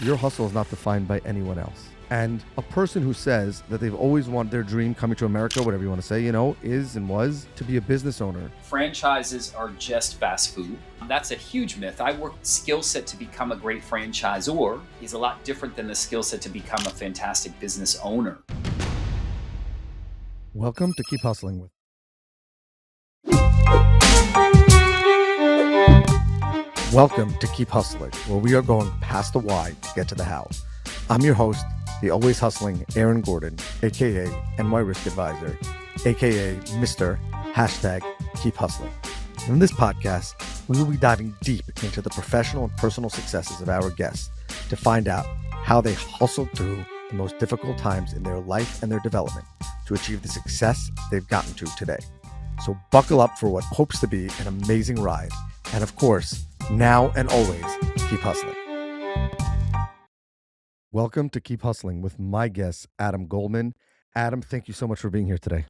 Your hustle is not defined by anyone else. And a person who says that they've always wanted their dream coming to America, whatever you want to say, is and was to be a business owner. Franchises are just fast food. That's a huge myth. I work skill set to become a great franchisor is a lot different than the skill set to become a fantastic business owner. Welcome to Keep Hustling with. Welcome to Keep Hustling, where we are going past the why to get to the how. I'm your host, the always hustling Aaron Gordon, aka NY Risk Advisor, aka Mr. #Keep Hustling. In this podcast, we will be diving deep into the professional and personal successes of our guests to find out how they hustled through the most difficult times in their life and their development to achieve the success they've gotten to today. So buckle up for what hopes to be an amazing ride. And of course, now and always, keep hustling. Welcome to Keep Hustling with my guest, Adam Goldman. Adam, thank you so much for being here today.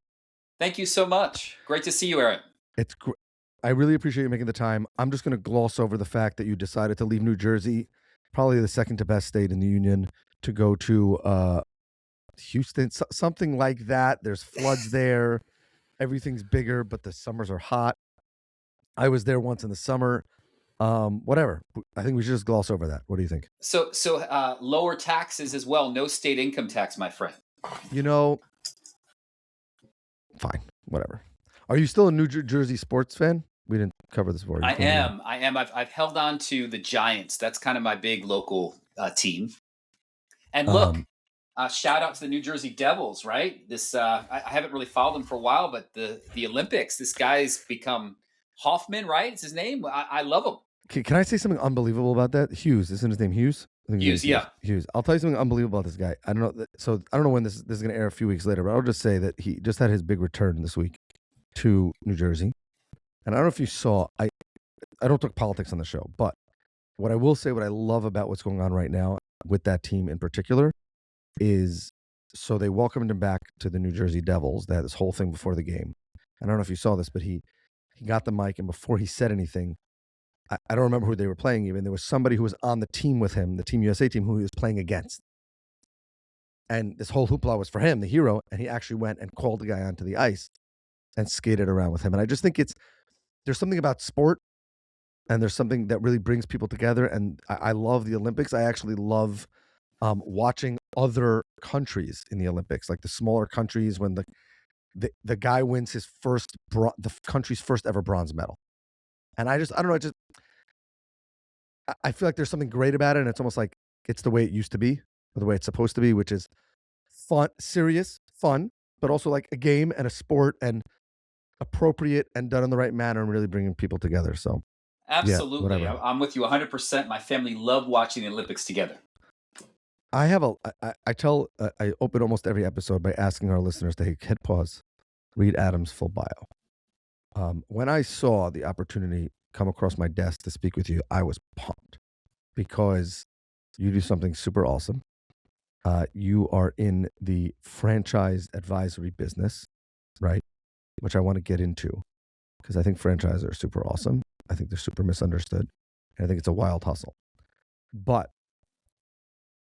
Thank you so much. Great to see you, Aaron. It's I really appreciate you making the time. I'm just going to gloss over the fact that you decided to leave New Jersey, probably the second to best state in the union, to go to Houston, something like that. There's floods there. Everything's bigger, but the summers are hot. I was there once in the summer. Whatever. I think we should just gloss over that. What do you think? So lower taxes as well. No state income tax, my friend. Fine. Whatever. Are you still a New Jersey sports fan? We didn't cover this before. I am. I've held on to the Giants. That's kind of my big local team. And look, shout out to the New Jersey Devils, right? This I haven't really followed them for a while, but the Olympics, this guy's become Hoffman, right? It's his name. I love him. Can I say something unbelievable about that? Hughes, isn't his name Hughes? I think Hughes, yeah. Hughes. I'll tell you something unbelievable about this guy. I don't know. So I don't know when this is going to air a few weeks later, but I'll just say that he just had his big return this week to New Jersey. And I don't know if you saw, I don't talk politics on the show, but what I will say, what I love about what's going on right now with that team in particular is, so they welcomed him back to the New Jersey Devils. They had this whole thing before the game. I don't know if you saw this, but he got the mic, and before he said anything, I don't remember who they were playing even. There was somebody who was on the team with him, the Team USA team, who he was playing against. And this whole hoopla was for him, the hero, and he actually went and called the guy onto the ice and skated around with him. And I just think there's something about sport, and there's something that really brings people together. And I love the Olympics. I actually love watching other countries in the Olympics, like the smaller countries, when the guy wins his the country's first ever bronze medal. And I don't know, I feel like there's something great about it, and it's almost like it's the way it used to be, or the way it's supposed to be, which is fun, serious, fun, but also like a game and a sport, and appropriate and done in the right manner, and really bringing people together. So absolutely, yeah, I'm with you 100%. My family loved watching the Olympics together. I open almost every episode by asking our listeners to hit pause, read Adam's full bio. When I saw the opportunity come across my desk to speak with you, I was pumped because you do something super awesome. You are in the franchise advisory business, right? Which I want to get into because I think franchises are super awesome. I think they're super misunderstood. And I think it's a wild hustle. But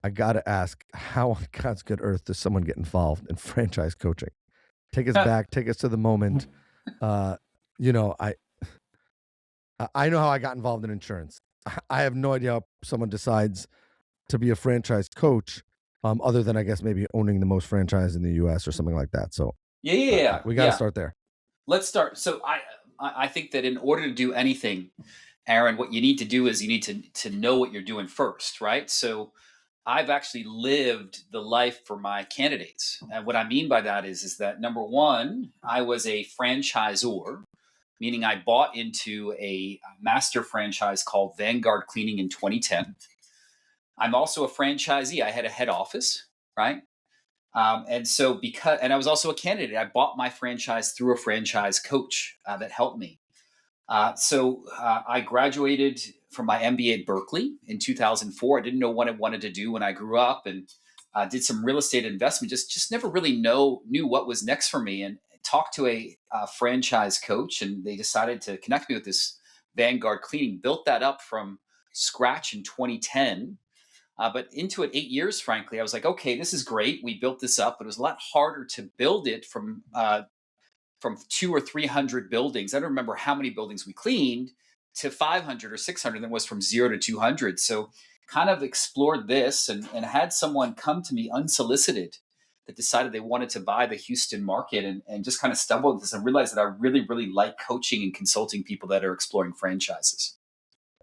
I got to ask, how on God's good earth does someone get involved in franchise coaching? Take us back. Take us to the moment. I know how I got involved in insurance. I have no idea how someone decides to be a franchise coach, other than I guess maybe owning the most franchise in the U.S. or something like that. So yeah, we got to start there. Let's start. So I think that in order to do anything, Aaron, what you need to do is you need to know what you're doing first, right? So I've actually lived the life for my candidates. And what I mean by that is that number one, I was a franchisor, meaning I bought into a master franchise called Vanguard Cleaning in 2010. I'm also a franchisee. I had a head office, right? And I was also a candidate. I bought my franchise through a franchise coach that helped me. I graduated from my MBA at Berkeley in 2004. I didn't know what I wanted to do when I grew up, and did some real estate investment. Just never really knew what was next for me. And talked to a franchise coach, and they decided to connect me with this Vanguard Cleaning. Built that up from scratch in 2010. But into it 8 years, frankly, I was like, okay, this is great. We built this up, but it was a lot harder to build it from 200 or 300 buildings. I don't remember how many buildings we cleaned to 500 or 600. That was from 0 to 200. So kind of explored this and had someone come to me unsolicited that decided they wanted to buy the Houston market and just kind of stumbled into this and realized that I really, really like coaching and consulting people that are exploring franchises.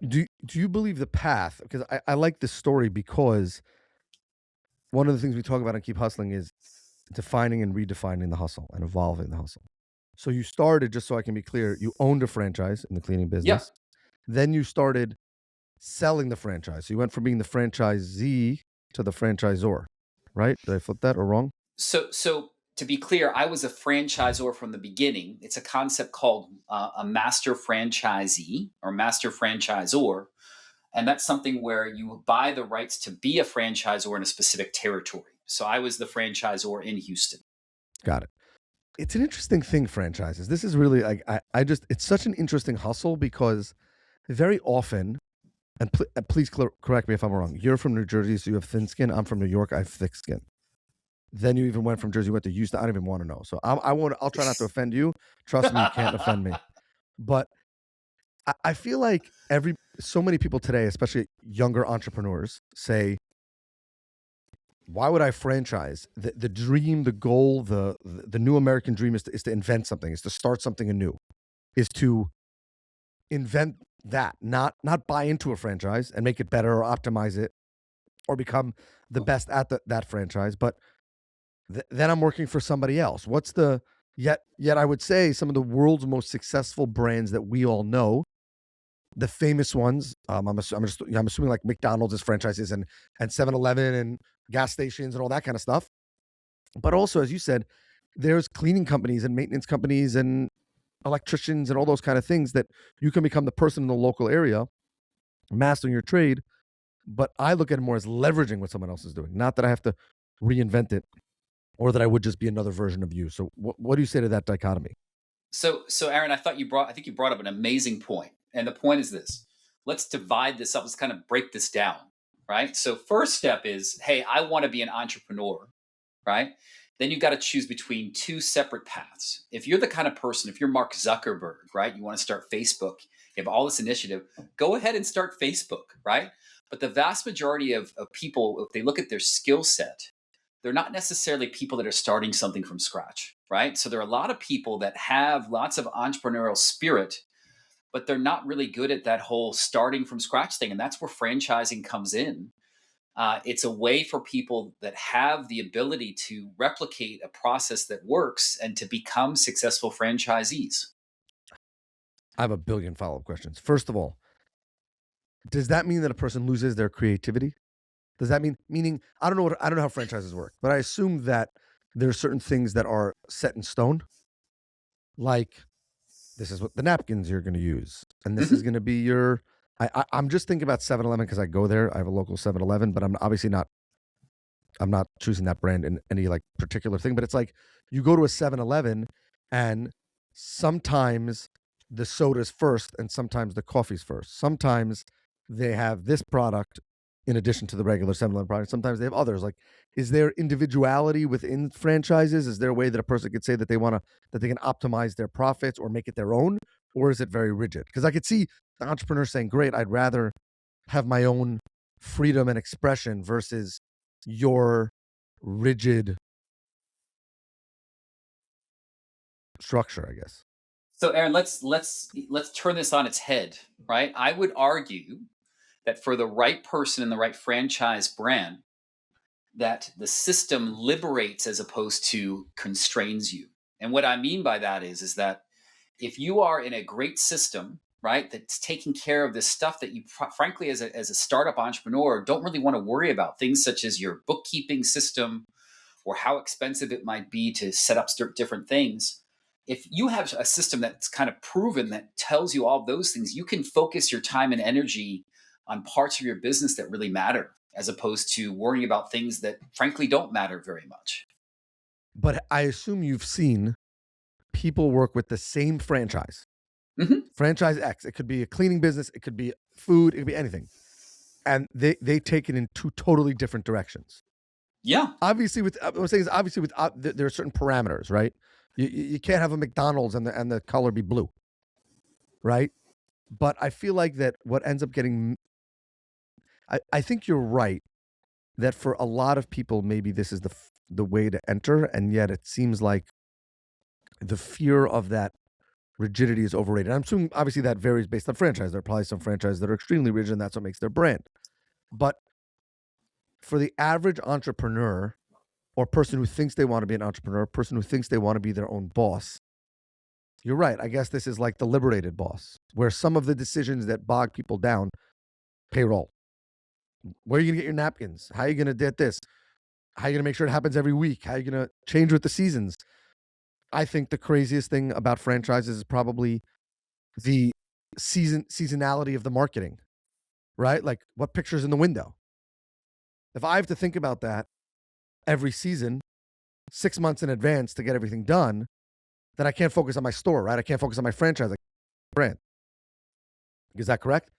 Do you believe the path? Because I like this story because one of the things we talk about on Keep Hustling is defining and redefining the hustle and evolving the hustle. So you started, just so I can be clear, you owned a franchise in the cleaning Yeah. business. Then you started selling the franchise. So you went from being the franchisee to the franchisor, right? Did I flip that or wrong? So to be clear, I was a franchisor from the beginning. It's a concept called a master franchisee or master franchisor. And that's something where you buy the rights to be a franchisor in a specific territory. So I was the franchisor in Houston. Got it. It's an interesting thing, franchises. This is really like I just it's such an interesting hustle because very often, and please correct me if I'm wrong. You're from New Jersey, so you have thin skin. I'm from New York, I have thick skin. Then you even went from Jersey, went to Houston. I don't even want to know. So I won't. I'll try not to offend you. Trust me, you can't offend me. But I feel like so many people today, especially younger entrepreneurs, say, "Why would I franchise?" The dream, the goal, the new American dream is to invent something, is to start something anew, is to invent that, not buy into a franchise and make it better or optimize it or become the best at that franchise, but then I'm working for somebody else. What's the yet I would say some of the world's most successful brands that we all know, the famous ones. I'm assuming like McDonald's is franchises and 7-Eleven and gas stations and all that kind of stuff. But also, as you said, there's cleaning companies and maintenance companies and electricians and all those kind of things that you can become the person in the local area, mastering your trade. But I look at it more as leveraging what someone else is doing, not that I have to reinvent it or that I would just be another version of you. So what do you say to that dichotomy? So Aaron, I think you brought up an amazing point. And the point is this. Let's divide this up. Let's kind of break this down, right? So first step is, hey, I want to be an entrepreneur, right? Then you've got to choose between two separate paths. If you're the kind of person, if you're Mark Zuckerberg, right, you want to start Facebook, you have all this initiative, go ahead and start Facebook, right? But the vast majority of people, if they look at their skill set, they're not necessarily people that are starting something from scratch, right? So there are a lot of people that have lots of entrepreneurial spirit, but they're not really good at that whole starting from scratch thing. And that's where franchising comes in. It's a way for people that have the ability to replicate a process that works and to become successful franchisees. I have a billion follow-up questions. First of all, does that mean that a person loses their creativity? Does that meaning I don't know how franchises work, but I assume that there are certain things that are set in stone, like this is what the napkins you're going to use, and this is Mhm. going to be your. I'm just thinking about 7-Eleven because I go there. I have a local 7-Eleven, but I'm obviously not. I'm not choosing that brand in any like particular thing. But it's like you go to a 7-Eleven, and sometimes the soda's first, and sometimes the coffee's first. Sometimes they have this product in addition to the regular 7-Eleven product. Sometimes they have others. Like, is there individuality within franchises? Is there a way that a person could say that they can optimize their profits or make it their own, or is it very rigid? Because I could see the entrepreneur saying, "Great, I'd rather have my own freedom and expression versus your rigid structure," I guess. So Aaron, let's turn this on its head, right? I would argue that for the right person and the right franchise brand, that the system liberates as opposed to constrains you. And what I mean by that is that if you are in a great system, right, that's taking care of this stuff that you frankly as a startup entrepreneur don't really want to worry about, things such as your bookkeeping system or how expensive it might be to set up different things. If you have a system that's kind of proven that tells you all those things, you can focus your time and energy on parts of your business that really matter as opposed to worrying about things that frankly don't matter very much. But I assume you've seen people work with the same franchise, Hmm. franchise X. It could be a cleaning business, it could be food, it could be anything. and they take it in two totally different directions. Yeah. Obviously, with what I'm saying is obviously with there are certain parameters, right? You can't have a McDonald's and the color be blue, right? But I feel like that what ends up getting, I think you're right that for a lot of people maybe this is the way to enter, and yet it seems like the fear of that rigidity is overrated. I'm assuming obviously that varies based on franchise. There are probably some franchises that are extremely rigid, and that's what makes their brand. But for the average entrepreneur or person who thinks they want to be an entrepreneur, person who thinks they want to be their own boss, you're right. I guess this is like the liberated boss, where some of the decisions that bog people down, payroll, where are you going to get your napkins? How are you going to get this? How are you going to make sure it happens every week? How are you going to change with the seasons? I think the craziest thing about franchises is probably the seasonality of the marketing, right? Like what pictures in the window. If I have to think about that every season, 6 months in advance to get everything done, then I can't focus on my store, right? I can't focus on my franchise brand. Is that correct?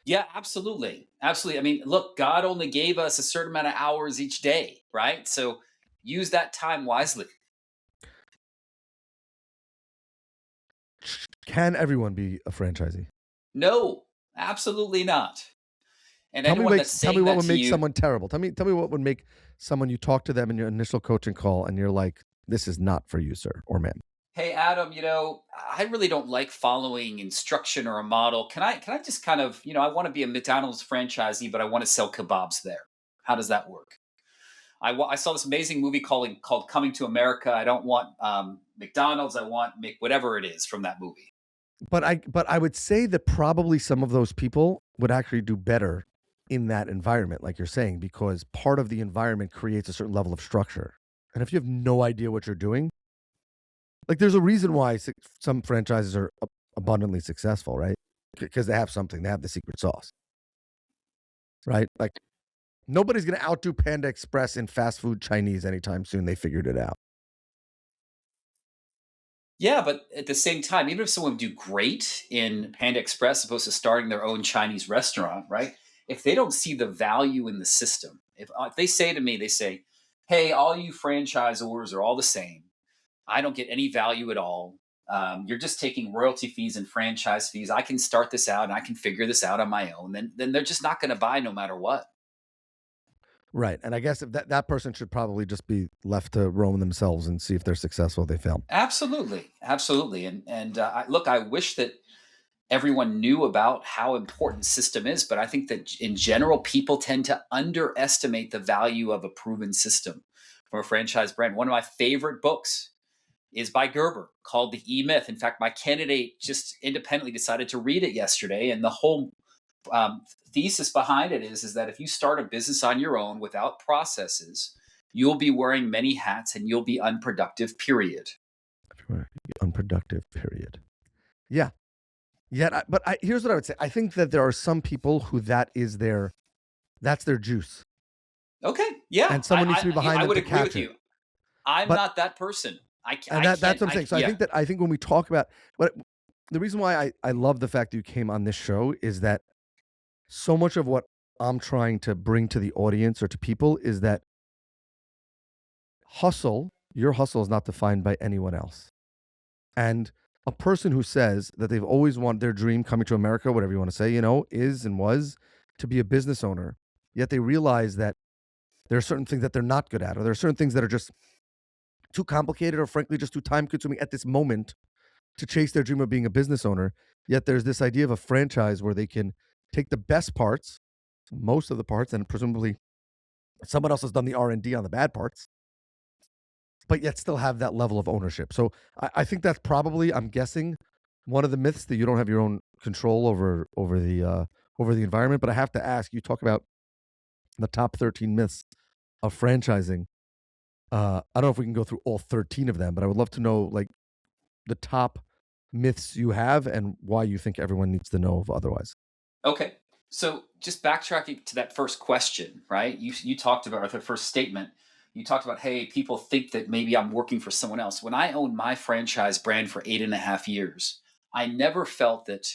Yeah, absolutely. Absolutely. I mean, look, God only gave us a certain amount of hours each day, right? So use that time wisely. Can everyone be a franchisee? No, absolutely not. And Tell me, anyone that's tell me saying what that would to make you, someone terrible. Tell me what would make someone you talk to them in your initial coaching call and you're like, this is not for you, sir or ma'am. hey Adam, I really don't like following instruction or a model. Can I just kind of, I want to be a McDonald's franchisee, but I want to sell kebabs there. How does that work? I saw this amazing movie called Coming to America. I don't want McDonald's. I want whatever it is from that movie. But I would say that probably some of those people would actually do better in that environment, like you're saying, because part of the environment creates a certain level of structure. And if you have no idea what you're doing, like there's a reason why some franchises are abundantly successful, right? Because they have something, they have the secret sauce, right? Like nobody's going to outdo Panda Express in fast food Chinese anytime soon. They figured it out. Yeah, but at the same time, even if someone would do great in Panda Express, as opposed to starting their own Chinese restaurant, right? If they don't see the value in the system, if they say to me, they say, "Hey, all you franchisors are all the same. I don't get any value at all. You're just taking royalty fees and franchise fees. I can start this out and I can figure this out on my own." Then they're just not going to buy no matter what. Right. And I guess if that person should probably just be left to roam themselves and see if they're successful, if they fail. Absolutely, absolutely. Look, I wish that everyone knew about how important system is, but I think that in general, people tend to underestimate the value of a proven system for a franchise brand. One of my favorite books is by Gerber called The E Myth. In fact, my candidate just independently decided to read it yesterday, and the whole um, thesis behind it is that if you start a business on your own without processes, you'll be wearing many hats and you'll be unproductive. Period. Unproductive, period. Yeah. Yet, here's what I would say. I think that there are some people who that's their juice, Okay, yeah, and someone needs to be behind I them would to agree with catch it. you. I'm But not that person. and I that's can't. what I'm saying. So Yeah. I think when we talk about what the reason why I love the fact that you came on this show is that so much of what I'm trying to bring to the audience or to people is that your hustle is not defined by anyone else. And a person who says that they've always wanted their dream coming to America, whatever you want to say, is and was to be a business owner, yet they realize that there are certain things that they're not good at, or there are certain things that are just too complicated or frankly just too time consuming at this moment to chase their dream of being a business owner. Yet there's this idea of a franchise where they can take the best parts, most of the parts, and presumably someone else has done the R&D on the bad parts, but yet still have that level of ownership. So I think that's probably, I'm guessing, one of the myths that you don't have your own control over the environment. But I have to ask, you talk about the top 13 myths of franchising. I don't know if we can go through all 13 of them, but I would love to know like the top myths you have and why you think everyone needs to know of otherwise. Okay. So just backtracking to that first question, right? You talked about, or the first statement. You talked about, hey, people think that maybe I'm working for someone else. When I owned my franchise brand for 8.5 years, I never felt that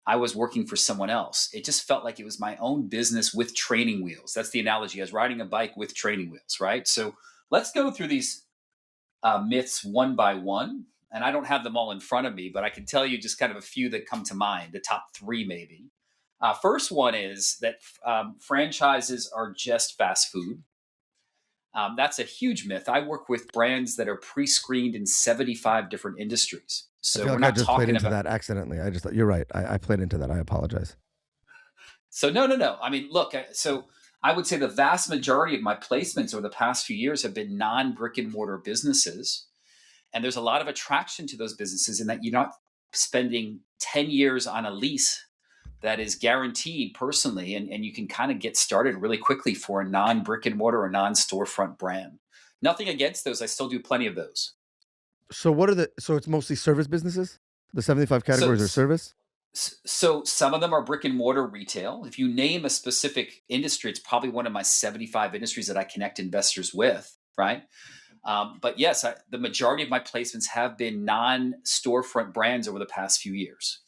I was working for someone else. It just felt like it was my own business with training wheels. That's the analogy. I was riding a bike with training wheels, right? So let's go through these myths one by one. And I don't have them all in front of me, but I can tell you just kind of a few that come to mind, the top three maybe. First one is that franchises are just fast food. That's a huge myth. I work with brands that are pre-screened in 75 different industries. I So feel we're like I not just played talking into about. that accidentally. I just thought you're right. I played into that. I apologize. So no, no, no. I mean, look. So I would say the vast majority of my placements over the past few years have been non-brick and mortar businesses, and there's a lot of attraction to those businesses in that you're not spending 10 years on a lease that is guaranteed personally, and you can kind of get started really quickly for a non-brick and mortar or non-storefront brand. Nothing against those. I still do plenty of those. So what are the? So it's mostly service businesses. The 75 So categories are service. so some of them are brick and mortar retail. If you name a specific industry, it's probably one of my 75 industries that I connect investors with, right? But yes, the majority of my placements have been non-storefront brands over the past few years.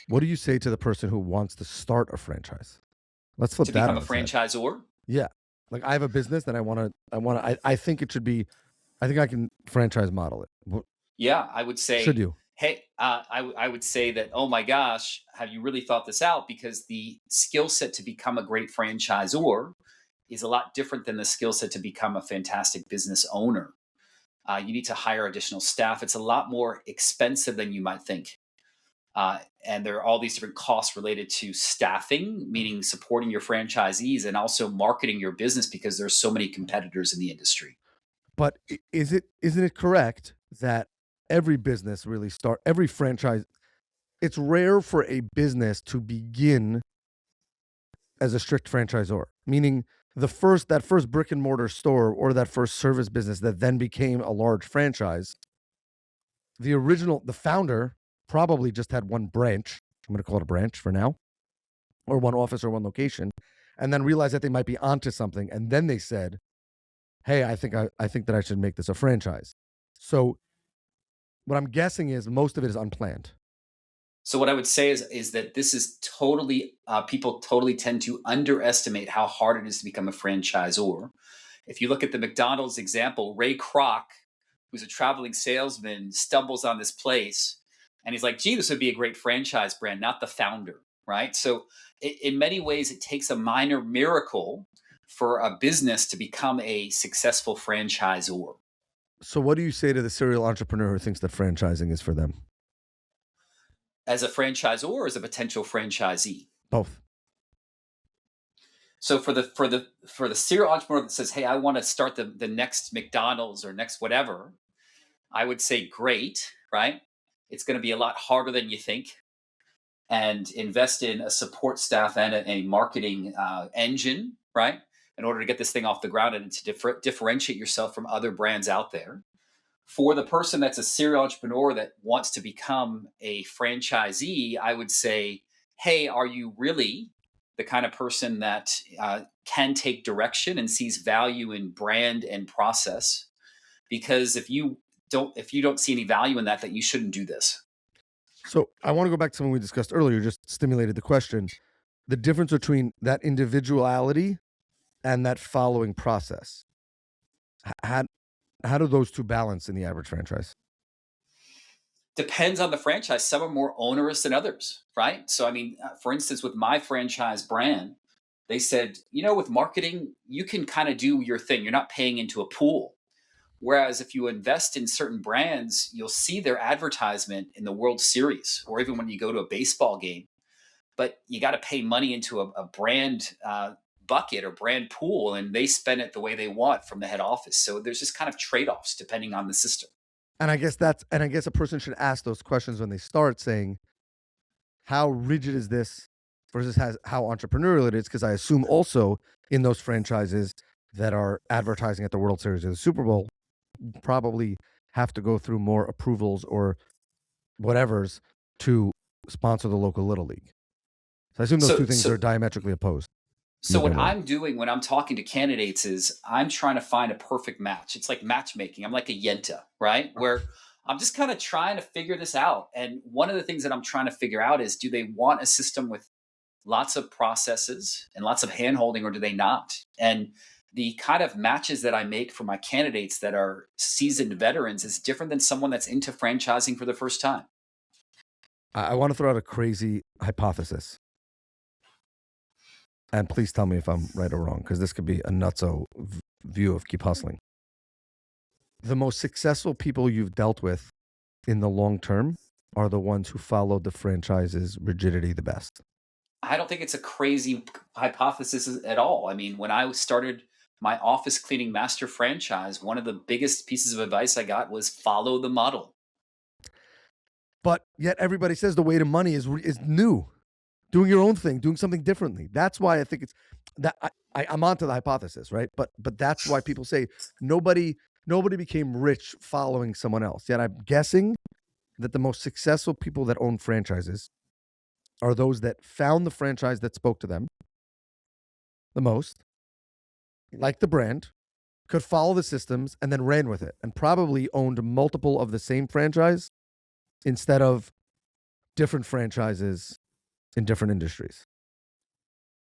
What do you say to the person who wants to start a franchise? Let's flip To that become on a its head. franchisor, Yeah, like I have a business that I think it should be. I think I can franchise model it. yeah, I would Should say, you? hey, I would say that, oh my gosh, have you really thought this out? Because the skill set to become a great franchisor is a lot different than the skill set to become a fantastic business owner. You need to hire additional staff. It's a lot more expensive than you might think. And there are all these different costs related to staffing, meaning supporting your franchisees, and also marketing your business because there's so many competitors in the industry. But isn't it correct that every business really every franchise? It's rare for a business to begin as a strict franchisor, meaning that first brick and mortar store or that first service business that then became a large franchise. The founder probably just had one branch. I'm going to call it a branch for now, or one office or one location, and then realized that they might be onto something, and then they said, "Hey, I think that I should make this a franchise." So what I'm guessing is most of it is unplanned. So what I would say is that this is totally people totally tend to underestimate how hard it is to become a franchisor. If you look at the McDonald's example, Ray Kroc, who's a traveling salesman, stumbles on this place, and he's like, "Gee, this would be a great franchise brand," not the founder, right? So in many ways, it takes a minor miracle for a business to become a successful franchisor. So what do you say to the serial entrepreneur who thinks that franchising is for them? As a franchisor or as a potential franchisee. Both. So for the serial entrepreneur that says, "Hey, I want to start the next McDonald's or next whatever," I would say, great, right? It's going to be a lot harder than you think, and invest in a support staff and a marketing engine, right? In order to get this thing off the ground and to differentiate yourself from other brands out there. For the person that's a serial entrepreneur that wants to become a franchisee, I would say, hey, are you really the kind of person that can take direction and sees value in brand and process? Because if you don't see any value in that, you shouldn't do this. So I want to go back to something we discussed earlier, just stimulated the question. The difference between that individuality and that following process. How, how do those two balance in the average franchise? Depends on the franchise. Some are more onerous than others, right? So, I mean, for instance, with my franchise brand, they said, with marketing, you can kind of do your thing. You're not paying into a pool. Whereas if you invest in certain brands, you'll see their advertisement in the World Series or even when you go to a baseball game. But you got to pay money into a brand bucket or brand pool, and they spend it the way they want from the head office. So there's just kind of trade offs depending on the system. And I guess a person should ask those questions when they start, saying, how rigid is this versus how entrepreneurial it is? Because I assume also in those franchises that are advertising at the World Series or the Super Bowl probably have to go through more approvals or whatever's to sponsor the local little league. So I assume those two things are diametrically opposed. So what I'm doing when I'm talking to candidates is I'm trying to find a perfect match. It's like matchmaking. I'm like a Yenta, right? Where I'm just kind of trying to figure this out. And one of the things that I'm trying to figure out is, do they want a system with lots of processes and lots of handholding, or do they not? And the kind of matches that I make for my candidates that are seasoned veterans is different than someone that's into franchising for the first time. I want to throw out a crazy hypothesis. And please tell me if I'm right or wrong, because this could be a nutso view of keep hustling. The most successful people you've dealt with in the long term are the ones who followed the franchise's rigidity the best. I don't think it's a crazy hypothesis at all. I mean, when I started my office cleaning master franchise, one of the biggest pieces of advice I got was follow the model. But yet everybody says the way to money is new, doing your own thing, doing something differently. That's why I think it's that I'm onto the hypothesis, right? But that's why people say nobody became rich following someone else. Yet I'm guessing that the most successful people that own franchises are those that found the franchise that spoke to them the most, like the brand, could follow the systems, and then ran with it, and probably owned multiple of the same franchise instead of different franchises in different industries.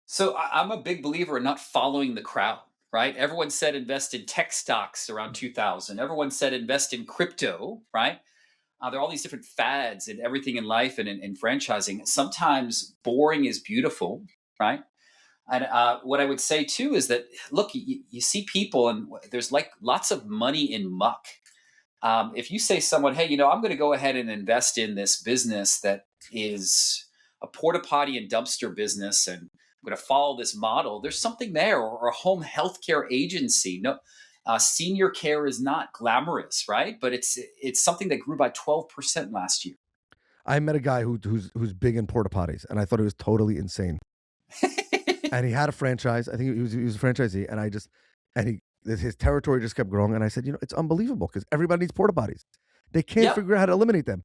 So I'm a big believer in not following the crowd, right? Everyone said invest in tech stocks around 2000. Everyone said invest in crypto, right? There are all these different fads and everything in life and in franchising. Sometimes boring is beautiful, right? And what I would say too is that, look, you see people, and there's like lots of money in muck. If you say someone, hey, I'm going to go ahead and invest in this business that is a porta potty and dumpster business, and I'm going to follow this model, there's something there, or a home healthcare agency. No, senior care is not glamorous, right? But it's something that grew by 12% last year. I met a guy who's big in porta potties, and I thought he was totally insane. And he had a franchise. I think he was a franchisee, and his territory just kept growing. And I said, it's unbelievable because everybody needs porta potties. They can't Yep. figure out how to eliminate them.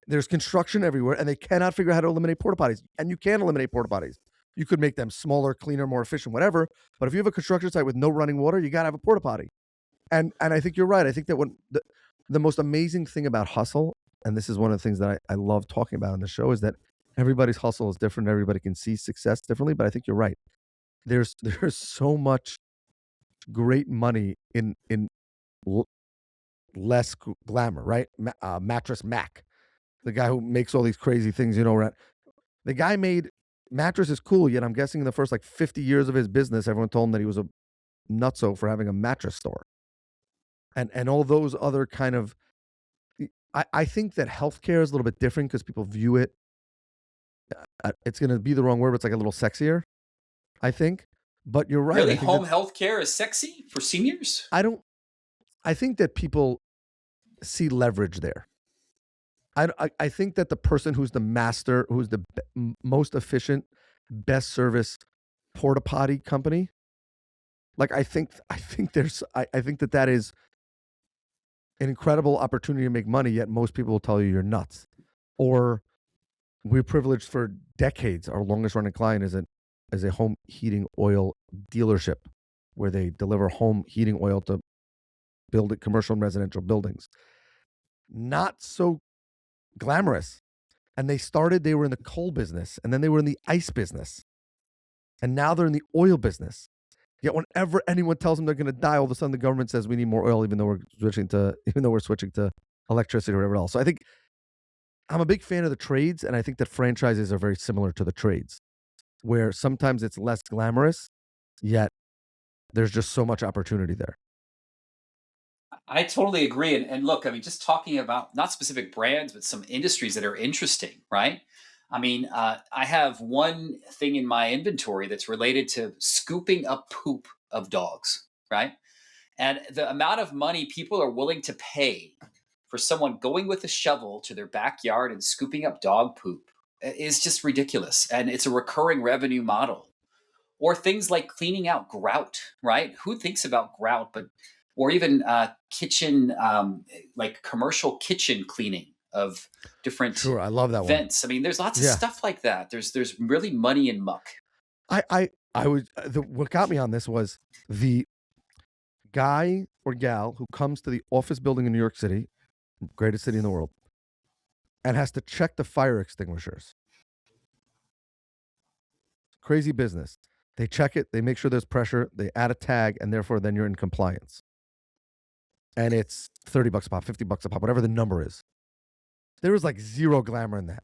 There's construction everywhere, and they cannot figure out how to eliminate porta potties. And you can eliminate porta potties. You could make them smaller, cleaner, more efficient, whatever. But if you have a construction site with no running water, you got to have a porta potty. And I think you're right. I think that when the most amazing thing about hustle, and this is one of the things that I love talking about on the show, is that everybody's hustle is different. Everybody can see success differently. But I think you're right. There's so much great money in less glamour, right? Mattress Mac, the guy who makes all these crazy things, the guy made mattress is cool. Yet I'm guessing in the first like 50 years of his business, everyone told him that he was a nutso for having a mattress store, and all those other kind of. I think that healthcare is a little bit different because people view it. It's going to be the wrong word, but it's like a little sexier, I think. But you're right. Really, I think home health care is sexy for seniors? I think that people see leverage there. I think that the person who's the master, who's the most efficient, best service porta potty company, like I think that is an incredible opportunity to make money. Yet most people will tell you you're nuts. Or we're privileged for decades. Our longest running client is a home heating oil dealership where they deliver home heating oil to build commercial and residential buildings. Not so glamorous. And they were in the coal business, and then they were in the ice business. And now they're in the oil business. Yet whenever anyone tells them they're going to die, all of a sudden the government says we need more oil, even though we're switching to electricity or whatever else. So I think I'm a big fan of the trades, and I think that franchises are very similar to the trades, where sometimes it's less glamorous, yet there's just so much opportunity there. I totally agree. And look, I mean, just talking about not specific brands, but some industries that are interesting, right? I mean, I have one thing in my inventory that's related to scooping up poop of dogs, right? And the amount of money people are willing to pay for someone going with a shovel to their backyard and scooping up dog poop is just ridiculous. And it's a recurring revenue model. Or things like cleaning out grout, right? Who thinks about grout? But or even kitchen, like commercial kitchen cleaning of different Sure, I love that one. vents. I mean, there's lots of stuff like that. There's really money in muck. What got me on this was the guy or gal who comes to the office building in New York City greatest city in the world, and has to check the fire extinguishers. Crazy business. They check it, they make sure there's pressure, they add a tag, and therefore then you're in compliance. And it's $30 a pop, $50 a pop, whatever the number is. There is like zero glamour in that.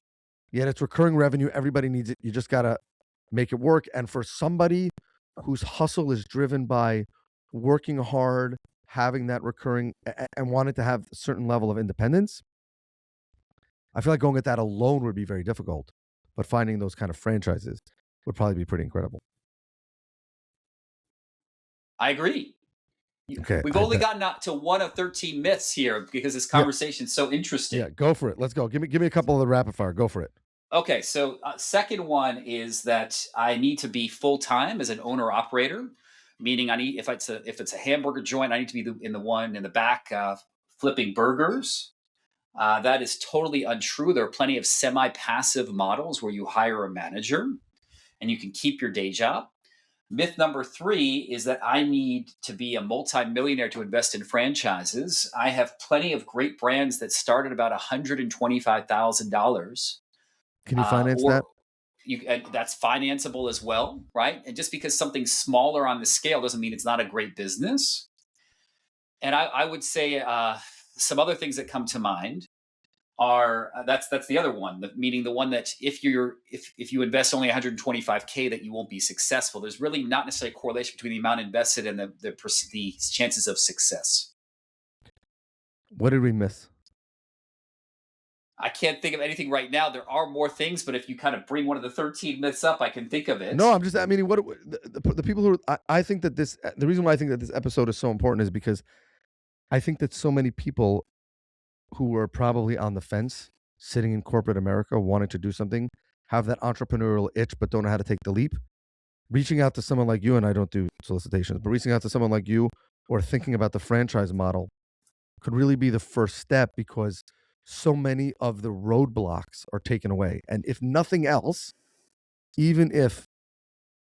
Yet it's recurring revenue. Everybody needs it. You just got to make it work. And for somebody whose hustle is driven by working hard, having that recurring, and wanting to have a certain level of independence, I feel like going at that alone would be very difficult. But finding those kind of franchises would probably be pretty incredible. I agree. Okay, We've only gotten up to one of 13 myths here because this conversation is so interesting. Yeah, go for it. Let's go. Give me a couple of the rapid fire. Go for it. Okay, so second one is that I need to be full time as an owner operator, meaning I need if it's a hamburger joint, I need to be in the one in the back flipping burgers. That is totally untrue. There are plenty of semi-passive models where you hire a manager and you can keep your day job. Myth number 3 is that I need to be a multimillionaire to invest in franchises. I have plenty of great brands that start at about $125,000. Can you finance that? And that's financeable as well, right? And just because something's smaller on the scale doesn't mean it's not a great business. And I would say some other things that come to mind are that's the other one, meaning the one that if you invest only 125K that you won't be successful. There's really not necessarily a correlation between the amount invested and the chances of success. What did we miss? I can't think of anything right now. There are more things, but if you kind of bring one of the 13 myths up, I can think of it. No, what the people who I think that the reason why I think that this episode is so important is because I think that so many people who are probably on the fence, sitting in corporate America, wanting to do something, have that entrepreneurial itch, but don't know how to take the leap. Reaching out to someone like you, and I don't do solicitations, but reaching out to someone like you or thinking about the franchise model could really be the first step, because so many of the roadblocks are taken away. And if nothing else, even if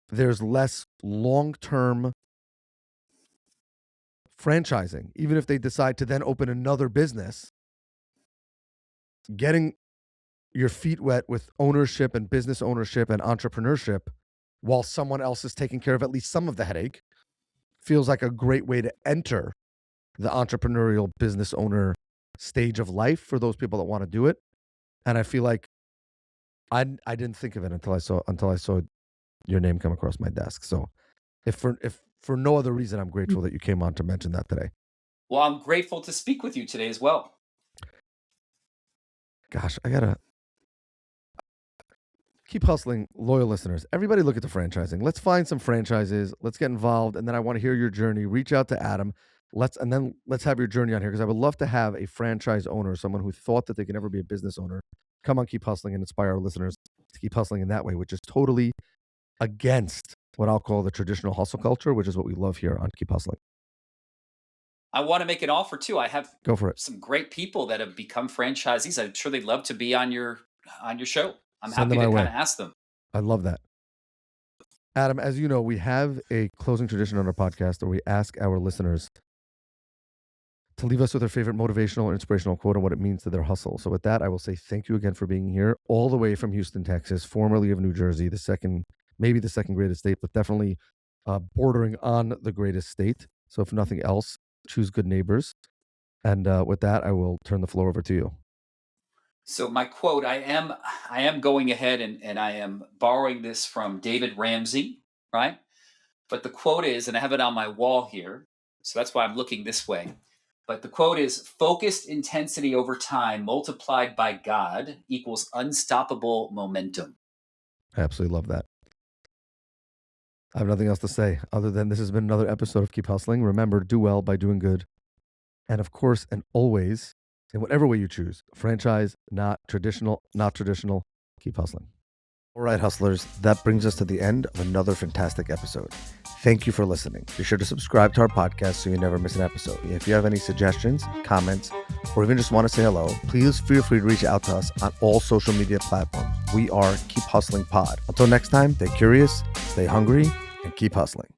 there's less long-term franchising, even if they decide to then open another business, getting your feet wet with ownership and business ownership and entrepreneurship while someone else is taking care of at least some of the headache feels like a great way to enter the entrepreneurial business owner stage of life for those people that want to do it. And I feel like I didn't think of it until I saw your name come across my desk. So if for no other reason, I'm grateful that you came on to mention that today. Well, I'm grateful to speak with you today as well. Gosh, I gotta keep hustling, loyal listeners. Everybody look at the franchising. Let's find some franchises. Let's get involved. And then I want to hear your journey. Reach out to Adam. Let's have your journey on here, because I would love to have a franchise owner, someone who thought that they could never be a business owner, come on Keep Hustling and inspire our listeners to keep hustling in that way, which is totally against what I'll call the traditional hustle culture, which is what we love here on Keep Hustling. I want to make an offer too. I have Go for it. Some great people that have become franchisees. I'm sure they'd love to be on your show. I'm Send happy them to my kind way. of ask them. I love that. Adam, as you know, we have a closing tradition on our podcast where we ask our listeners to leave us with their favorite motivational or inspirational quote and what it means to their hustle. So with that, I will say thank you again for being here, all the way from Houston, Texas, formerly of New Jersey, maybe the second greatest state, but definitely bordering on the greatest state. So if nothing else, choose good neighbors. And with that, I will turn the floor over to you. So my quote, I am going ahead and I am borrowing this from David Ramsey, right? But the quote is, and I have it on my wall here, so that's why I'm looking this way. But the quote is, focused intensity over time multiplied by God equals unstoppable momentum. I absolutely love that. I have nothing else to say other than this has been another episode of Keep Hustling. Remember, do well by doing good. And of course, and always, in whatever way you choose, franchise, not traditional, keep hustling. All right, hustlers, that brings us to the end of another fantastic episode. Thank you for listening. Be sure to subscribe to our podcast so you never miss an episode. If you have any suggestions, comments, or even just want to say hello, please feel free to reach out to us on all social media platforms. We are Keep Hustling Pod. Until next time, stay curious, stay hungry, and keep hustling.